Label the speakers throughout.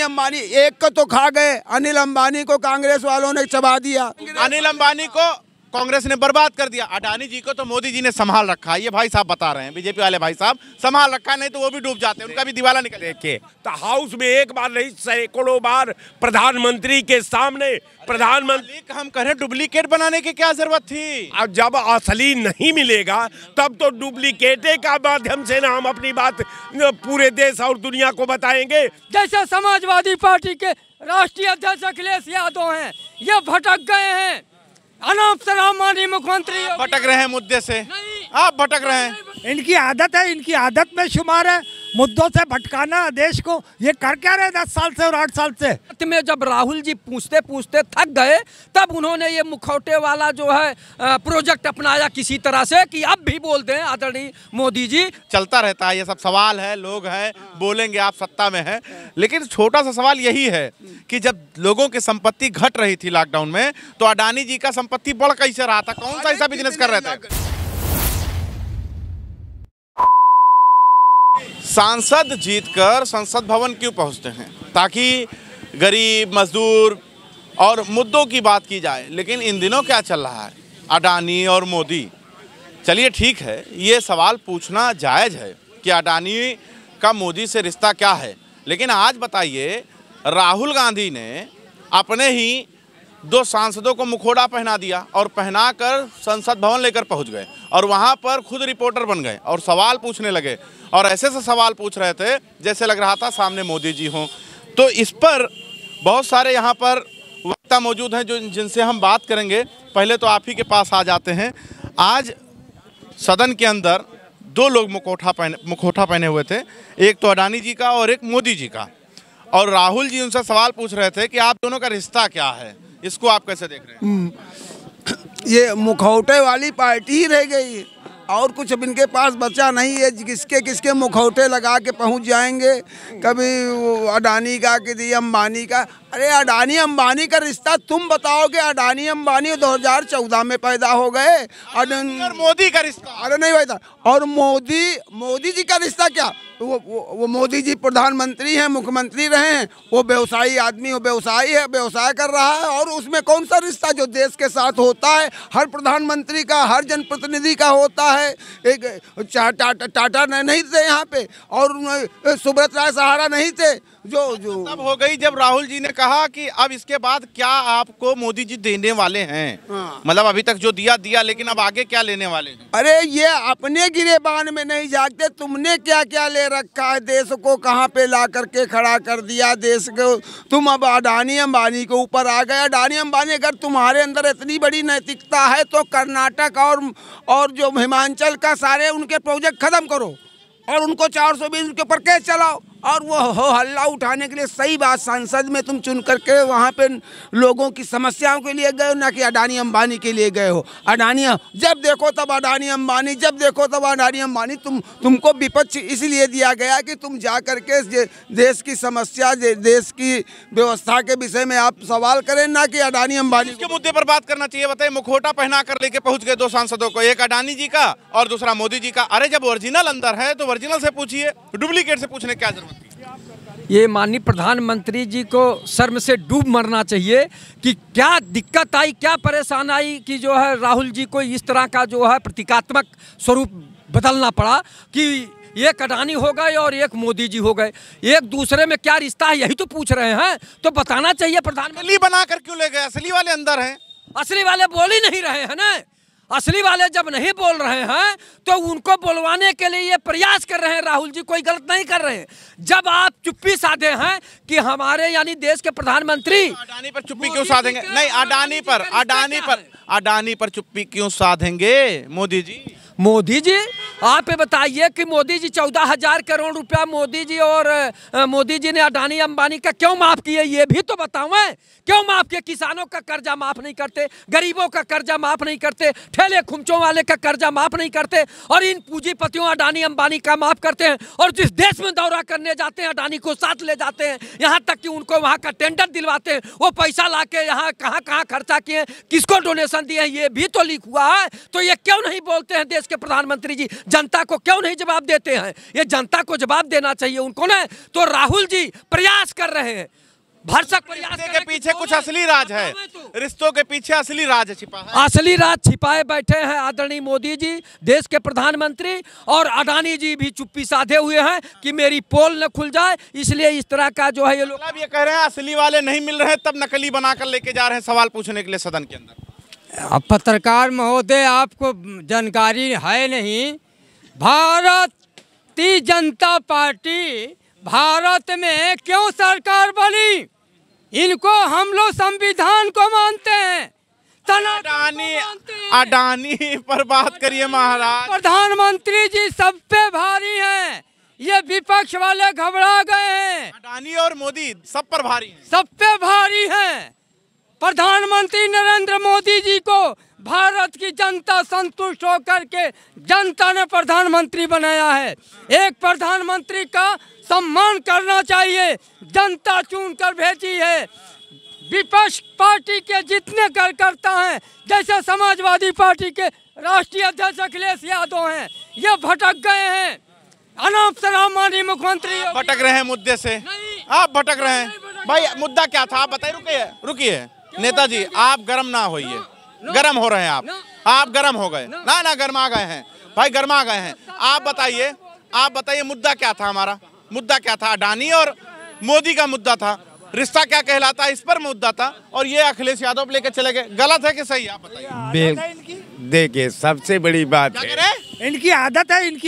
Speaker 1: अंबानी एक को तो खा गए, अनिल अंबानी को कांग्रेस वालों ने चबा दिया।
Speaker 2: अनिल अंबानी को कांग्रेस ने बर्बाद कर दिया, अडानी जी को तो मोदी जी ने संभाल रखा है। ये भाई साहब बता रहे हैं, बीजेपी वाले भाई साहब संभाल रखा, नहीं तो वो भी डूब जाते, उनका भी दिवाला निकल।
Speaker 3: देखे तो हाउस में एक बार नहीं सैकड़ों बार प्रधानमंत्री के सामने प्रधानमंत्री
Speaker 2: हम कहें डुप्लीकेट बनाने की क्या जरूरत थी?
Speaker 3: अब जब असली नहीं मिलेगा तब तो डुप्लीकेट का माध्यम से ना हम अपनी बात पूरे देश और दुनिया को बताएंगे।
Speaker 4: जैसे समाजवादी पार्टी के राष्ट्रीय अध्यक्ष अखिलेश यादव हैं, ये भटक गए हैं, अनाप शनाप माननीय मुख्यमंत्री
Speaker 2: भटक रहे हैं मुद्दे से, आप भटक रहे हैं।
Speaker 5: इनकी आदत है, इनकी आदत में शुमार है मुद्दों से भटकाना देश को। ये कर क्या रहे 10 साल से और 8 साल से।
Speaker 4: में जब राहुल जी पूछते पूछते थक गए तब उन्होंने ये मुखौटे वाला जो है प्रोजेक्ट अपनाया किसी तरह से कि अब भी बोल दें आदरणीय मोदी जी।
Speaker 2: चलता रहता है ये सब, सवाल है, लोग हैं, बोलेंगे, आप सत्ता में हैं। लेकिन छोटा सा सवाल यही है कि जब लोगों की संपत्ति घट रही थी लॉकडाउन में, तो अडानी जी का संपत्ति बढ़ कैसे रहा था? कौन सा ऐसा बिजनेस कर रहे थे? सांसद जीतकर संसद भवन क्यों पहुंचते हैं? ताकि गरीब, मजदूर और मुद्दों की बात की जाए। लेकिन इन दिनों क्या चल रहा है? अडानी और मोदी। चलिए ठीक है, ये सवाल पूछना जायज़ है कि अडानी का मोदी से रिश्ता क्या है। लेकिन आज बताइए, राहुल गांधी ने अपने ही 2 सांसदों को मुखौटा पहना दिया और पहनाकर संसद भवन लेकर पहुंच गए और वहां पर खुद रिपोर्टर बन गए और सवाल पूछने लगे और ऐसे सवाल पूछ रहे थे जैसे लग रहा था सामने मोदी जी हों। तो इस पर बहुत सारे यहाँ पर वक्ता मौजूद हैं जो जिनसे हम बात करेंगे। पहले तो आप ही के पास आ जाते हैं। आज सदन के अंदर 2 लोग मुखौटा पहने हुए थे, एक तो अडानी जी का और एक मोदी जी का, और राहुल जी उनसे सवाल पूछ रहे थे कि आप दोनों का रिश्ता क्या है। इसको आप कैसे देख रहे हैं?
Speaker 1: ये मुखौटे वाली पार्टी ही रह गई और कुछ अब इनके पास बचा नहीं है। किसके किसके मुखौटे लगा के पहुंच जाएंगे, कभी अडानी का, किसी अंबानी का। अरे अडानी अंबानी का रिश्ता तुम बताओगे? अडानी अंबानी 2014 में पैदा हो गए और
Speaker 2: मोदी का रिश्ता,
Speaker 1: अरे नहीं भाई था। और मोदी जी का रिश्ता क्या? वो मोदी जी प्रधानमंत्री हैं, मुख्यमंत्री रहे हैं, वो व्यवसायी आदमी, वो व्यवसायी है, व्यवसाय कर रहा है। और उसमें कौन सा रिश्ता जो देश के साथ होता है? हर प्रधानमंत्री का, हर जनप्रतिनिधि का होता है। एक टाटा नहीं थे यहाँ पे और सुब्रत राय सहारा नहीं थे जो
Speaker 2: तब हो गई जब राहुल जी ने कहा कि अब इसके बाद क्या आपको मोदी जी देने वाले हैं। मतलब अभी तक जो दिया, लेकिन अब आगे क्या लेने वाले हैं?
Speaker 1: अरे ये अपने गिरेबान में नहीं जागते। तुमने क्या क्या ले रखा है? देश को कहाँ पे ला करके खड़ा कर दिया देश को। तुम अब अडानी अंबानी के ऊपर आ गए। अडानी अंबानी, अगर तुम्हारे अंदर इतनी बड़ी नैतिकता है तो कर्नाटक और जो हिमाचल का सारे उनके प्रोजेक्ट खत्म करो और उनको 420 के ऊपर केस चलाओ और वो हो हल्ला उठाने के लिए। सही बात, संसद में तुम चुन करके वहाँ पे लोगों की समस्याओं के लिए गए हो, ना कि अडानी अंबानी के लिए गए हो। अडानी जब देखो तब अडानी अंबानी, जब देखो तब अडानी अंबानी। तुमको विपक्ष इसलिए दिया गया कि तुम जा करके देश की समस्या, देश की व्यवस्था के विषय में आप सवाल करें, ना कि अडानी अंबानी
Speaker 2: के मुद्दे पर बात करना चाहिए। बताइए, मुखौटा पहना कर लेके पहुंच गए 2 सांसदों को, एक अडानी जी का और दूसरा मोदी जी का। अरे जब ओरिजिनल अंदर है तो ओरिजिनल से पूछिए, डुप्लीकेट से पूछने क्या जरूरत?
Speaker 4: ये माननीय प्रधानमंत्री जी को शर्म से डूब मरना चाहिए कि क्या दिक्कत आई, क्या परेशान आई कि जो है राहुल जी को इस तरह का जो है प्रतीकात्मक स्वरूप बदलना पड़ा कि एक अडानी हो गए और एक मोदी जी हो गए। एक दूसरे में क्या रिश्ता है यही तो पूछ रहे हैं, तो बताना चाहिए प्रधानमंत्री।
Speaker 2: बना कर क्यों ले गए? असली वाले अंदर हैं।
Speaker 4: असली वाले बोल ही नहीं रहे हैं ना। असली वाले जब नहीं बोल रहे हैं तो उनको बोलवाने के लिए ये प्रयास कर रहे हैं। राहुल जी कोई गलत नहीं कर रहे हैं। जब आप चुप्पी साधे हैं कि हमारे यानी देश के प्रधानमंत्री
Speaker 2: अडानी पर चुप्पी क्यों साधेंगे? नहीं, अडानी पर चुप्पी क्यों साधेंगे मोदी जी?
Speaker 4: मोदी जी आप ये बताइए कि मोदी जी 14,000 करोड़ रुपया मोदी जी और मोदी जी ने अडानी अंबानी का क्यों माफ किए? ये भी तो बताओ। क्यों माफ किए? किसानों का कर्जा माफ नहीं करते, गरीबों का कर्जा माफ नहीं करते, ठेले खुमचों वाले का कर्जा माफ नहीं करते, और इन पूंजीपतियों अडानी अंबानी का माफ करते हैं। और जिस देश में दौरा करने जाते हैं अडानी को साथ ले जाते हैं, यहाँ तक कि उनको वहाँ का टेंडर दिलवाते हैं। वो पैसा ला के यहाँ कहाँ खर्चा किए, किसको डोनेशन दिए, ये भी तो लीक हुआ है। तो ये क्यों नहीं बोलते हैं देश देश के प्रधानमंत्री जी जनता को क्यों नहीं जवाब देते हैं? ये जनता को जवाब देना चाहिए उनको ना। तो राहुल जी प्रयास कर रहे हैं, भरसक प्रयास
Speaker 2: के पीछे कुछ असली राज है, रिश्तों के पीछे असली राज छिपा है।
Speaker 4: असली राज छिपाए बैठे हैं आदरणीय मोदी जी, देश के प्रधानमंत्री, और अडानी जी भी चुप्पी साधे हुए हैं कि मेरी पोल न खुल जाए, इसलिए इस तरह का जो है ये लोग
Speaker 2: ये कह रहे हैं असली वाले नहीं मिल रहे, तब नकली बनाकर लेके जा रहे हैं सवाल पूछने के लिए सदन के अंदर।
Speaker 6: अब पत्रकार महोदय आपको जानकारी है नहीं, भारतीय जनता पार्टी भारत में क्यों सरकार बनी? इनको हम लोग संविधान को मानते हैं,
Speaker 2: अडानी पर बात करिए महाराज।
Speaker 6: प्रधानमंत्री जी सब पे भारी हैं, ये विपक्ष वाले घबरा गए हैं।
Speaker 2: अडानी और मोदी सब पर भारी हैं।
Speaker 6: सब पे भारी हैं। प्रधानमंत्री नरेंद्र मोदी जी को भारत की जनता संतुष्ट होकर के जनता ने प्रधानमंत्री बनाया है। एक प्रधानमंत्री का सम्मान करना चाहिए, जनता चुन कर भेजी है। विपक्ष पार्टी के जितने कार्यकर्ता हैं, जैसे समाजवादी पार्टी के राष्ट्रीय अध्यक्ष अखिलेश यादव हैं, ये भटक गए हैं। अनाप शराब माननीय मुख्यमंत्री
Speaker 2: भटक रहे हैं मुद्दे से, आप भटक रहे हैं। भाई मुद्दा क्या था आप बताइए। रुकिए नेताजी, आप गर्म ना होइए, गर्म हो रहे हैं आप गर्म हो गए ना गर्मा गए हैं भाई, गर्मा गए हैं। आप बताइए मुद्दा क्या था? हमारा मुद्दा क्या था? अडानी और मोदी का मुद्दा था, रिश्ता क्या कहलाता है इस पर मुद्दा था, और ये अखिलेश यादव लेके चले गए। गलत है कि सही? आप बताइए।
Speaker 3: देखिए सबसे बड़ी बात है
Speaker 5: इनकी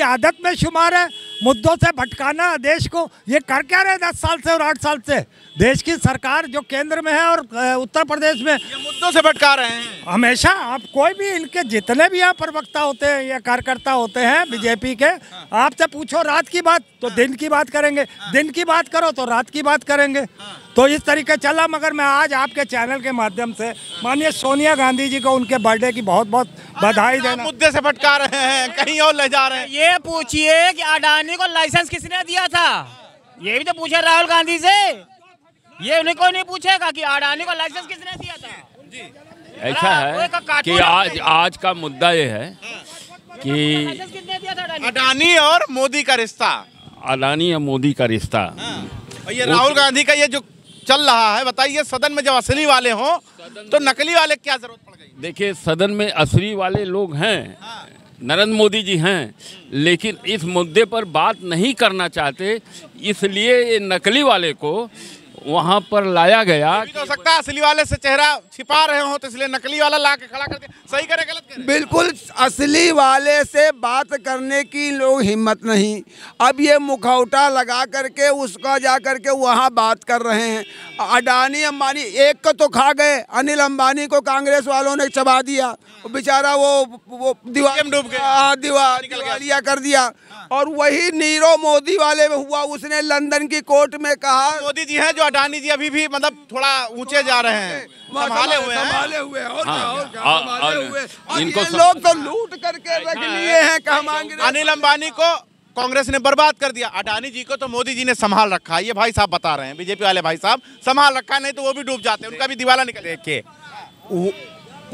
Speaker 5: आदत में शुमार है मुद्दों से भटकाना देश को। ये कर क्या रहे 10 साल से और 8 साल से? देश की सरकार जो केंद्र में है और उत्तर प्रदेश में
Speaker 2: ये मुद्दों से भटका रहे हैं
Speaker 5: हमेशा। आप कोई भी इनके जितने भी यहाँ प्रवक्ता होते हैं या कार्यकर्ता होते हैं बीजेपी के, आपसे पूछो रात की बात तो दिन की बात करेंगे, दिन की बात करो तो रात की बात करेंगे। तो इस तरीके चला। मगर मैं आज आपके चैनल के माध्यम से माननीय सोनिया गांधी जी को उनके बर्थडे की बहुत बहुत बधाई देना।
Speaker 2: मुद्दे से भटका रहे हैं, कहीं और ले जा रहे हैं।
Speaker 7: ये पूछिए कि अडानी को लाइसेंस किसने दिया था? ये भी तो पूछे राहुल गांधी से। ये उन्हें कोई नहीं पूछेगा कि अडानी को लाइसेंस किसने दिया था।
Speaker 8: ऐसा है कि आज का मुद्दा ये है कि
Speaker 7: किसने दिया था?
Speaker 2: अडानी और मोदी का रिश्ता,
Speaker 8: अडानी और मोदी का रिश्ता।
Speaker 2: और ये राहुल गांधी का ये जो चल रहा है, बताइए सदन में जब असली वाले हों तो नकली वाले क्या जरूरत पड़ गई?
Speaker 8: देखिए सदन में असली वाले लोग हैं, नरेंद्र मोदी जी हैं, लेकिन इस मुद्दे पर बात नहीं करना चाहते, इसलिए ये नकली वाले को वहाँ पर लाया गया।
Speaker 2: तो हो सकता है असली वाले से चेहरा छिपा रहे हो, तो इसलिए नकली वाला ला के खड़ा करके सही करे गलत करे?
Speaker 1: बिल्कुल असली वाले से बात करने की लोग हिम्मत नहीं। अब ये मुखौटा लगा करके उसका जा करके वहाँ बात कर रहे हैं। अडानी अंबानी एक को तो खा गए, अनिल अंबानी को कांग्रेस वालों ने चबा दिया, बेचारा वो दिवालिया कर दिया। और वही नीरव मोदी वाले में हुआ, उसने लंदन की कोर्ट में कहा।
Speaker 2: मोदी जी हैं जो अडानी जी अभी भी मतलब थोड़ा ऊंचे जा रहे हैं, संभाले हुए
Speaker 1: इनको लोग तो लूट करके रख लिए हैं।
Speaker 2: अनिल अंबानी को कांग्रेस ने बर्बाद कर दिया, अडानी जी को तो मोदी जी ने संभाल रखा है। ये भाई साहब बता रहे हैं, बीजेपी वाले भाई साहब संभाल रखा है, नहीं तो वो भी डूब जाते, उनका भी दिवाला निकल।
Speaker 3: देखिए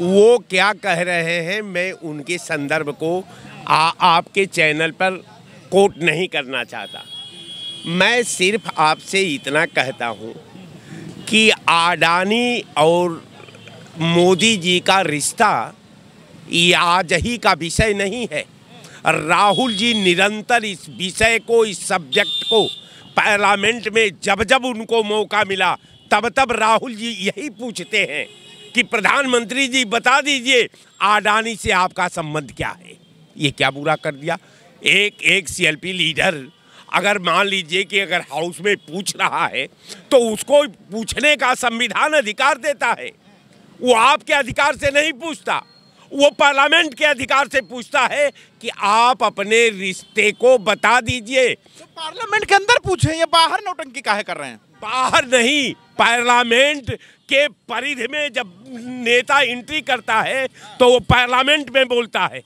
Speaker 3: वो क्या कह रहे हैं, मैं उनके संदर्भ को आपके चैनल पर कोट नहीं करना चाहता। मैं सिर्फ आपसे इतना कहता हूं कि अडानी और मोदी जी का रिश्ता ये आज ही का विषय नहीं है। राहुल जी निरंतर इस विषय को, इस सब्जेक्ट को पार्लियामेंट में जब जब उनको मौका मिला तब तब राहुल जी यही पूछते हैं कि प्रधानमंत्री जी बता दीजिए अडानी से आपका संबंध क्या है। ये क्या बुरा कर दिया? एक सीएलपी लीडर अगर मान लीजिए कि अगर हाउस में पूछ रहा है तो उसको पूछने का संविधान अधिकार देता है। वो आपके अधिकार से नहीं पूछता, वो पार्लियामेंट के अधिकार से पूछता है कि आप अपने रिश्ते को बता दीजिए।
Speaker 2: तो पार्लियामेंट के अंदर पूछें, ये बाहर नौटंकी काहे कर रहे हैं?
Speaker 3: बाहर नहीं, पार्लियामेंट के परिधि में जब नेता एंट्री करता है तो वो पार्लियामेंट में बोलता है।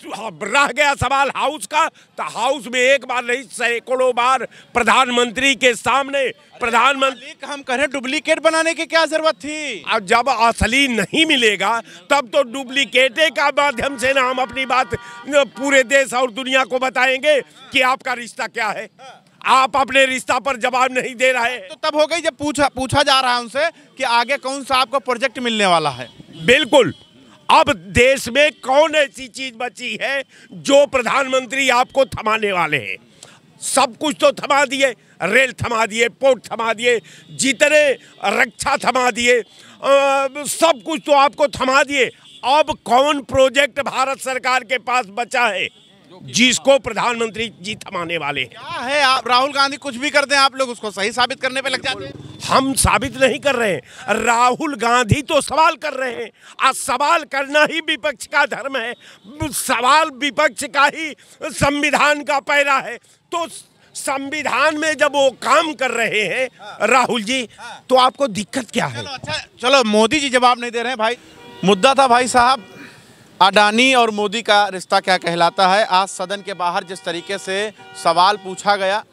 Speaker 3: रह गया सवाल हाउस का, तो हाउस में एक बार नहीं सैकड़ों बार प्रधानमंत्री के सामने प्रधानमंत्री
Speaker 2: हम कह रहे हैं डुप्लीकेट बनाने की क्या जरूरत थी?
Speaker 3: अब जब असली नहीं मिलेगा तब तो डुप्लीकेटे का माध्यम से ना हम अपनी बात पूरे देश और दुनिया को बताएंगे कि आपका रिश्ता क्या है। आप अपने रिश्ता पर जवाब नहीं दे रहे।
Speaker 2: तो तब हो गई जब पूछा जा रहा है उनसे कि आगे कौन सा आपको प्रोजेक्ट मिलने वाला है।
Speaker 3: बिल्कुल, अब देश में कौन ऐसी चीज बची है जो प्रधानमंत्री आपको थमाने वाले हैं? सब कुछ तो थमा दिए, रेल थमा दिए, पोर्ट थमा दिए, जितने रक्षा थमा दिए, सब कुछ तो आपको थमा दिए। अब कौन प्रोजेक्ट भारत सरकार के पास बचा है जिसको प्रधानमंत्री जी थमाने वाले हैं?
Speaker 2: क्या है, आप राहुल गांधी कुछ भी कर दें आप लोग उसको सही साबित करने पे लग जाते हैं।
Speaker 3: हम साबित नहीं कर रहे हैं, राहुल गांधी तो सवाल कर रहे हैं। आज सवाल करना ही विपक्ष का धर्म है, सवाल विपक्ष का ही संविधान का पैरा है। तो संविधान में जब वो काम कर रहे हैं राहुल जी, तो आपको दिक्कत क्या है?
Speaker 2: चलो मोदी जी जवाब नहीं दे रहे हैं भाई। मुद्दा था भाई साहब अडानी और मोदी का रिश्ता क्या कहलाता है। आज सदन के बाहर जिस तरीके से सवाल पूछा गया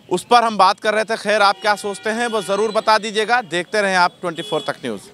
Speaker 2: उस पर हम बात कर रहे थे। खैर आप क्या सोचते हैं वो ज़रूर बता दीजिएगा। देखते रहें आप 24 तक न्यूज़।